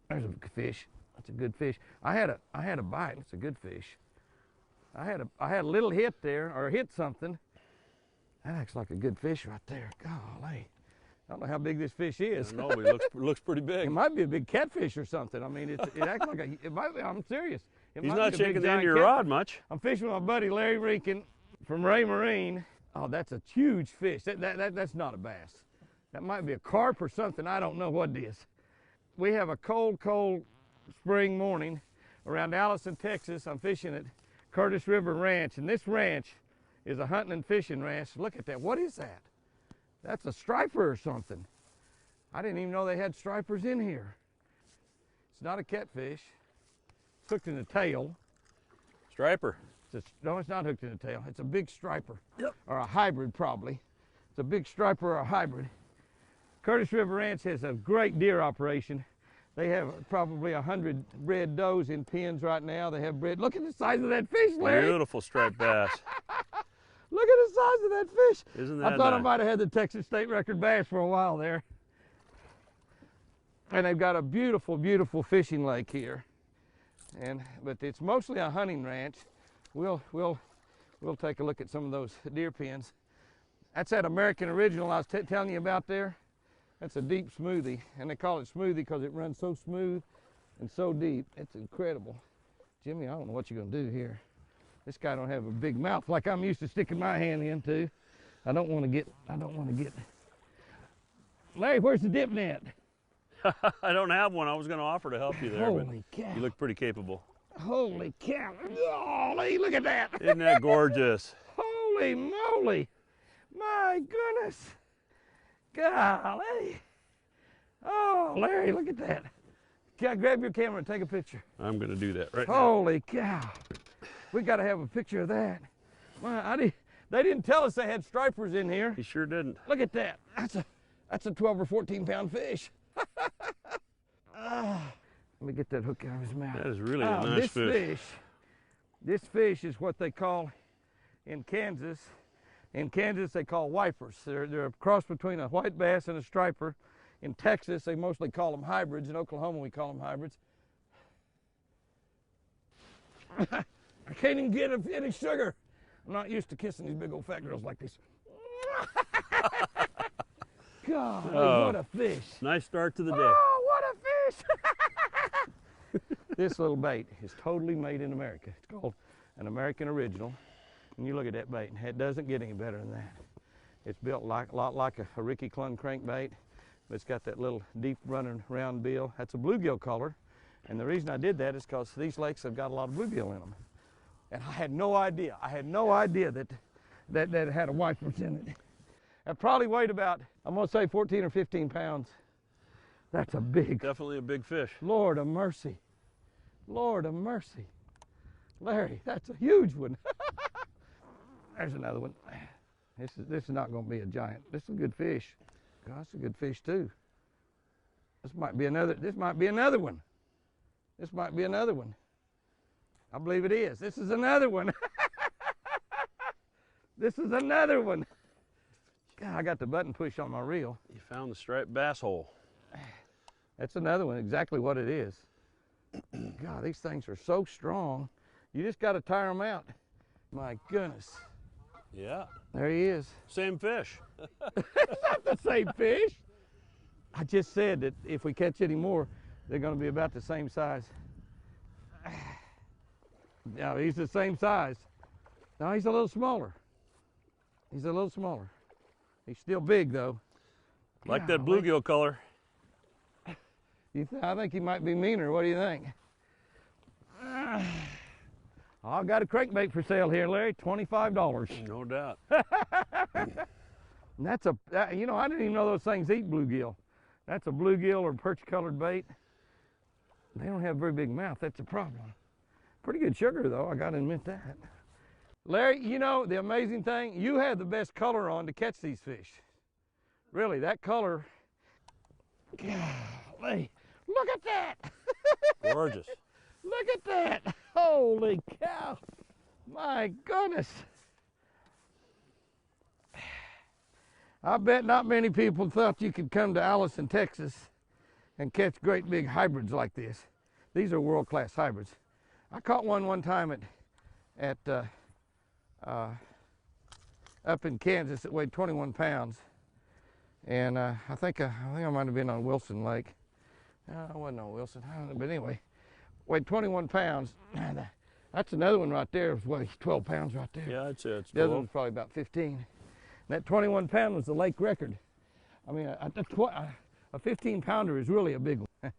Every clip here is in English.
There's a fish. That's a good fish. I had a bite. It's a good fish. I had a little hit there, or hit something. That acts like a good fish right there. Golly. I don't know how big this fish is. No, but it looks pretty big. It might be a big catfish or something. I mean, it acts like it might be, I'm serious. He's not shaking the end of your rod much. I'm fishing with my buddy Larry Rinkin from Ray Marine. Oh, that's a huge fish. That's not a bass. That might be a carp or something. I don't know what it is. We have a cold spring morning around Allison, Texas. I'm fishing at Curtis River Ranch, and this ranch is a hunting and fishing ranch. Look at that. What is that? That's a striper or something. I didn't even know they had stripers in here. It's not a catfish. It's hooked in the tail. Striper. No, it's not hooked in the tail. It's a big striper. Yep. Or a hybrid, probably. It's a big striper or a hybrid. Curtis River Ranch has a great deer operation. They have probably 100 bred does in pens right now. They have bred. Look at the size of that fish, Larry. Beautiful striped bass. Look at the size of that fish. Isn't that I thought nice? I might have had the Texas State record bass for a while there. And they've got a beautiful, beautiful fishing lake here. But it's mostly a hunting ranch. We'll take a look at some of those deer pens. That's that American Original I was telling you about there. That's a deep smoothie, and they call it smoothie because it runs so smooth and so deep. It's incredible. Jimmy, I don't know what you're gonna do here. This guy don't have a big mouth like I'm used to sticking my hand into. I don't want to get. Larry, where's the dip net? I don't have one. I was going to offer to help you there. Holy but cow. You look pretty capable. Holy cow. Golly, look at that. Isn't that gorgeous? Holy moly. My goodness. Golly. Oh, Larry, look at that. Grab your camera and take a picture. I'm going to do that right now. Holy cow. We got to have a picture of that. They didn't tell us they had stripers in here. He sure didn't. Look at that. That's a 12 or 14 pound fish. Let me get that hook out of his mouth. That is really a nice fish. This fish is what they call in Kansas. In Kansas, they call wipers. They're a cross between a white bass and a striper. In Texas, they mostly call them hybrids. In Oklahoma, we call them hybrids. I can't even get any sugar. I'm not used to kissing these big old fat girls like this. God, what a fish. Nice start to the day. Oh, what a fish. This little bait is totally made in America. It's called an American Original. And you look at that bait, it doesn't get any better than that. It's built a lot like a Ricky Clun crankbait, but it's got that little deep running round bill. That's a bluegill color. And the reason I did that is because these lakes have got a lot of bluegill in them. And I had no idea. I had no idea that it had a wipers in it. It probably weighed about, I'm gonna say 14 or 15 pounds. That's a big. Definitely a big fish. Lord of mercy. Lord of mercy. Larry, that's a huge one. There's another one. This is not gonna be a giant. This is a good fish. God, it's a good fish too. This might be another one. This might be another one. I believe it is. This is another one. This is another one. God, I got the button push on my reel. You found the striped bass hole. That's another one, exactly what it is. God, these things are so strong. You just got to tire them out. My goodness. Yeah. There he is. Same fish. It's not the same fish. I just said that if we catch any more, they're going to be about the same size. No, he's the same size. No, he's a little smaller. He's a little smaller. He's still big, though. Like that bluegill color. I think he might be meaner. What do you think? I've got a crankbait for sale here, Larry. $25. No doubt. And that's you know, I didn't even know those things eat bluegill. That's a bluegill or perch-colored bait. They don't have a very big mouth. That's a problem. Pretty good sugar, though. I got to admit that. Larry, you know, the amazing thing, you have the best color on to catch these fish. Really, that color. Golly, look at that. Gorgeous. Look at that. Holy cow. My goodness. I bet not many people thought you could come to Allison, Texas and catch great big hybrids like this. These are world-class hybrids. I caught one time up in Kansas that weighed 21 pounds. And I think I might have been on Wilson Lake. No, I wasn't on Wilson, I don't know, but anyway, weighed 21 pounds. That's another one right there, it weighs 12 pounds right there. Yeah, I'd say it's 12. The other one's probably about 15. And that 21 pound was the lake record. I mean, a 15 pounder is really a big one.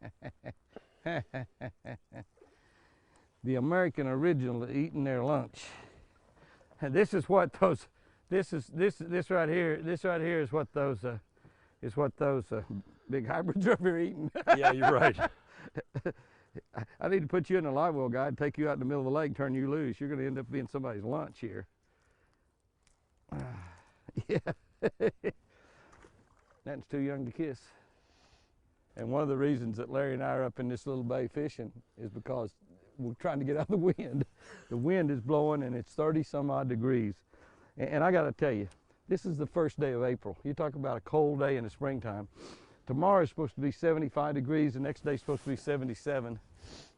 The American original eating their lunch. And this is what those, this right here is what those big hybrids are here eating. Yeah, you're right. I need to put you in a live well guide, take you out in the middle of the lake, turn you loose. You're going to end up being somebody's lunch here. Yeah. That's too young to kiss. And one of the reasons that Larry and I are up in this little bay fishing is because we're trying to get out of the wind. The wind is blowing and it's 30 some odd degrees. And I got to tell you, this is the first day of April. You talk about a cold day in the springtime. Tomorrow is supposed to be 75 degrees. The next day is supposed to be 77.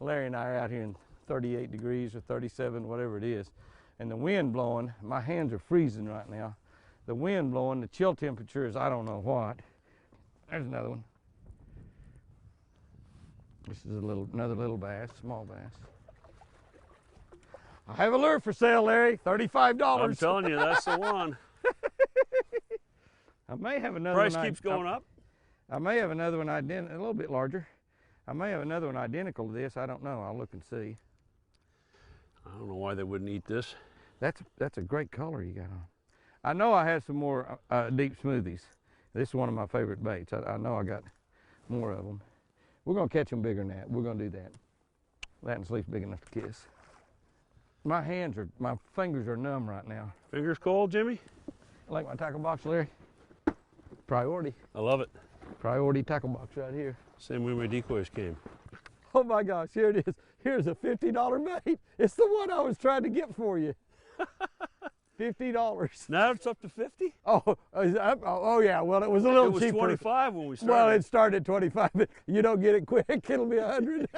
Larry and I are out here in 38 degrees or 37, whatever it is. And the wind blowing, my hands are freezing right now. The wind blowing, the chill temperature is I don't know what. There's another one. This is another little bass, small bass. I have a lure for sale, Larry, $35. I'm telling you, that's the one. I may have another Price one. keeps going up. I may have another one a little bit larger. I may have another one identical to this. I don't know. I'll look and see. I don't know why they wouldn't eat this. That's a great color you got on. I know I have some more deep smoothies. This is one of my favorite baits. I know I got more of them. We're going to catch them bigger than that. We're going to do that. That and sleep's big enough to kiss. My fingers are numb right now. Fingers cold, Jimmy? I like my tackle box, Larry. Priority. I love it. Priority tackle box right here. Same way my decoys came. Oh my gosh, here it is. Here's a $50 bait. It's the one I was trying to get for you. $50. Now it's up to 50? Oh yeah, well it was a little cheaper. It was 25 when we started. Well, it started 25, but you don't get it quick, it'll be 100.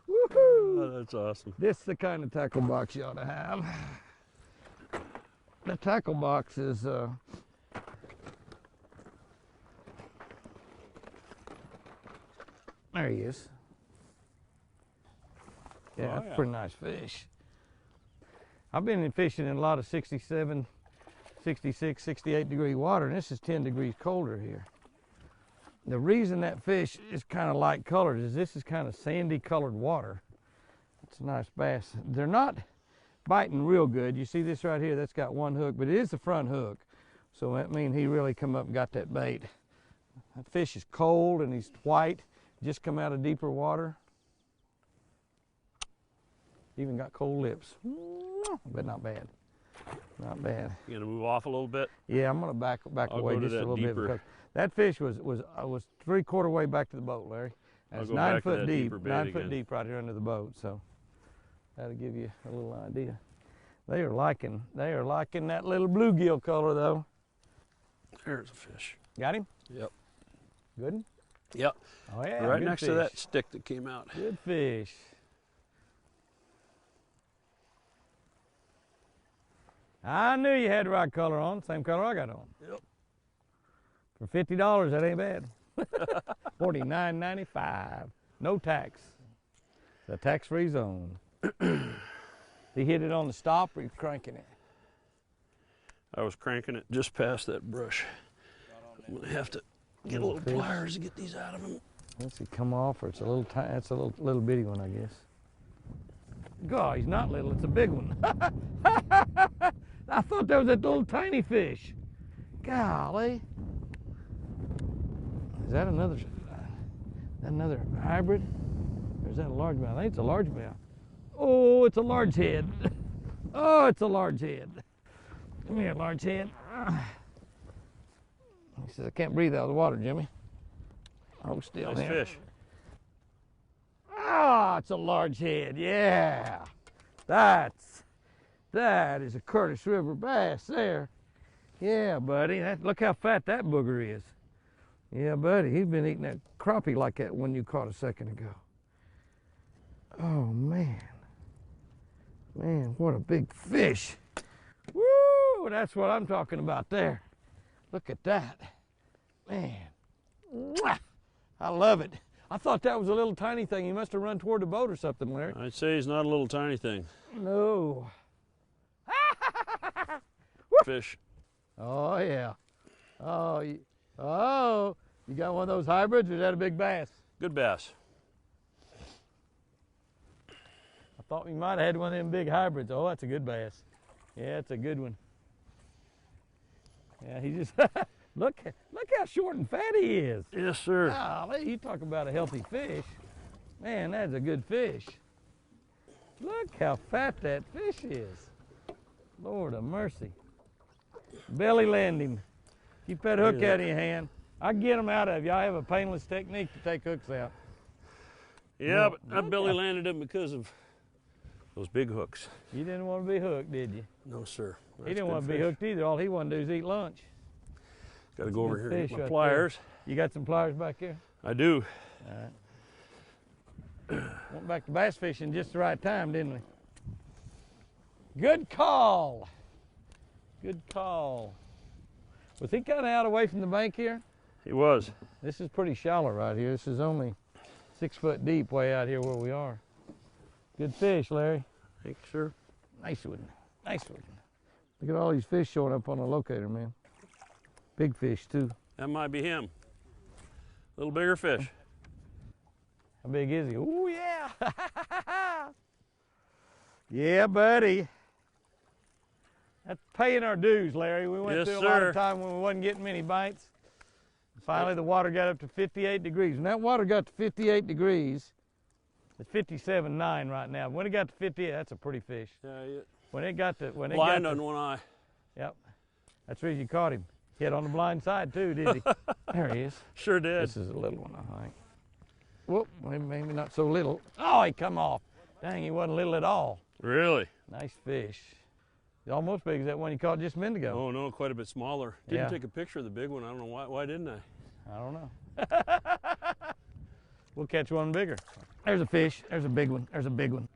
Woohoo! Oh, that's awesome. This is the kind of tackle box you ought to have. The tackle box is there he is. Yeah, that's a pretty nice fish. I've been fishing in a lot of 67, 66, 68 degree water, and this is 10 degrees colder here. The reason that fish is kind of light colored is this is kind of sandy colored water. It's a nice bass. They're not biting real good. You see this right here, that's got one hook, but it is the front hook. So that means he really come up and got that bait. That fish is cold and he's white, just come out of deeper water. Even got cold lips, but not bad. Not bad. You gonna move off a little bit? Yeah, I'm gonna back away just a little bit because that fish was 3/4 way back to the boat, Larry. That's 9 foot deep, 9 foot deep right here under the boat. So that'll give you a little idea. They are liking that little bluegill color though. There's a fish. Got him? Yep. Good one? Yep. Oh yeah. Right next to that stick that came out. Good fish. I knew you had the right color on, same color I got on. Yep. For $50, that ain't bad. $49.95, no tax. The tax-free zone. He hit it on the stop or you cranking it? I was cranking it just past that brush. I'm gonna have to get a little pliers to get these out of him. Let's see, come off, or it's a little tiny, it's a little bitty one, I guess. God, he's not little, it's a big one. I thought that was a little tiny fish. Golly. Is that another hybrid? Or is that a largemouth? I think it's a largemouth. Oh, it's a large head. Oh, it's a large head. Come here, large head. He says, I can't breathe out of the water, Jimmy. Hold still. Nice fish. Ah, it's a large head, yeah. That is a Curtis River bass there. Yeah, buddy, look how fat that booger is. Yeah, buddy, he's been eating that crappie like that one you caught a second ago. Oh, man. Man, what a big fish. Woo, that's what I'm talking about there. Look at that. Man, mwah, I love it. I thought that was a little tiny thing. He must have run toward the boat or something, Larry. I'd say he's not a little tiny thing. No. Fish. Oh, yeah. Oh, you got one of those hybrids, or is that a big bass? Good bass. I thought we might have had one of them big hybrids. Oh, that's a good bass. Yeah, it's a good one. Yeah, he just, look how short and fat he is. Yes, sir. Golly, you talk about a healthy fish. Man, that's a good fish. Look how fat that fish is. Lord of mercy. Belly land him. Keep that hook out of your hand. I can get them out of you. I have a painless technique to take hooks out. Yeah, but I belly landed him because of those big hooks. You didn't want to be hooked, did you? No, sir. He didn't want to be hooked either. All he wanted to do is eat lunch. Got to go over here and get my right pliers. You got some pliers back here? I do. All right. Went back to bass fishing just the right time, didn't we? Good call. Good call. Was he kind of out away from the bank here? He was. This is pretty shallow right here. This is only 6 foot deep way out here where we are. Good fish, Larry. Thanks, sir. Nice one. Nice one. Look at all these fish showing up on the locator, man. Big fish, too. That might be him. A little bigger fish. How big is he? Oh, yeah. Yeah, buddy. That's paying our dues, Larry. We went through a lot of time when we wasn't getting many bites. Finally, the water got up to 58 degrees. When that water got to 58 degrees, it's 57.9 right now. When it got to 58, that's a pretty fish. Yeah, yeah. When it got to, blind on one eye. Yep. That's the reason you caught him. Hit on the blind side too, did he? There he is. Sure did. This is a little one, I think. Whoop, maybe not so little. Oh, he come off. Dang, he wasn't little at all. Really? Nice fish. He's almost big as that one you caught just a minute ago. Oh no, quite a bit smaller. Didn't take a picture of the big one. I don't know why. Why didn't I? I don't know. We'll catch one bigger. There's a fish. There's a big one. There's a big one.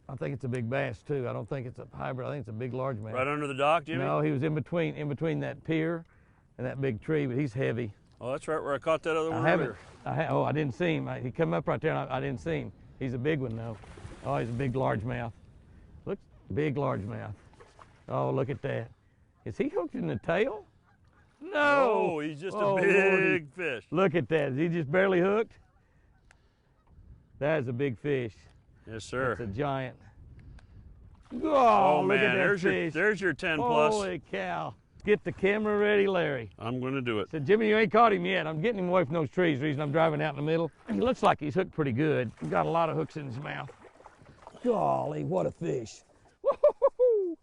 I think it's a big bass too. I don't think it's a hybrid. I think it's a big largemouth. Right under the dock, Jimmy? No, he was in between that pier and that big tree, but he's heavy. Oh, that's right where I caught that other one. I didn't see him. He come up right there, and I didn't see him. He's a big one though. Oh, he's a big largemouth. Look, big largemouth. Oh, look at that. Is he hooked in the tail? No. Oh, he's just a big fish. Look at that. Is he just barely hooked? That is a big fish. Yes, sir. It's a giant. Oh, look man, at that fish. There's your 10 plus. Holy cow. Get the camera ready, Larry. I'm going to do it. Said, Jimmy, you ain't caught him yet. I'm getting him away from those trees. The reason I'm driving out in the middle. He looks like he's hooked pretty good. He's got a lot of hooks in his mouth. Golly, what a fish. Woo-hoo-hoo.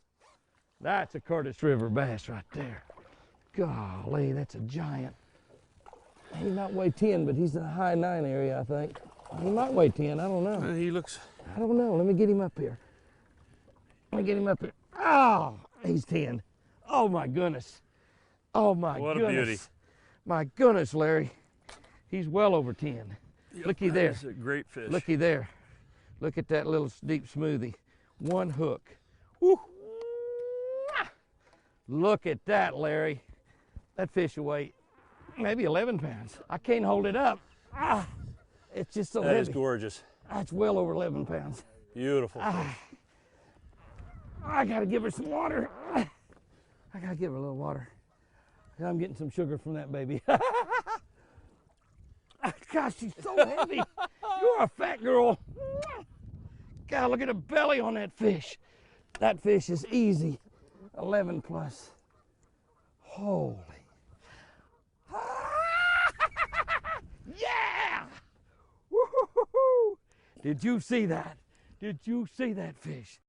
That's a Curtis River bass right there. Golly, that's a giant. He might weigh 10, but he's in the high 9 area, I think. He might weigh 10, I don't know. He looks... I don't know, let me get him up here. Let me get him up here. Oh, he's 10. Oh my goodness. Oh my goodness. What a beauty. My goodness, Larry. He's well over 10. Yep, Looky there. That's a great fish. Looky there. Look at that little deep smoothie. One hook. Woo. Look at that, Larry. That fish will weigh maybe 11 pounds. I can't hold it up. It's just so heavy. That is gorgeous. That's well over 11 pounds. Beautiful fish. I gotta give her some water. I gotta give her a little water. I'm getting some sugar from that baby. Gosh, she's so heavy. You're a fat girl. God, look at the belly on that fish. That fish is easy. 11 plus. Holy. Yeah! Woo-hoo-hoo-hoo. Did you see that? Did you see that fish?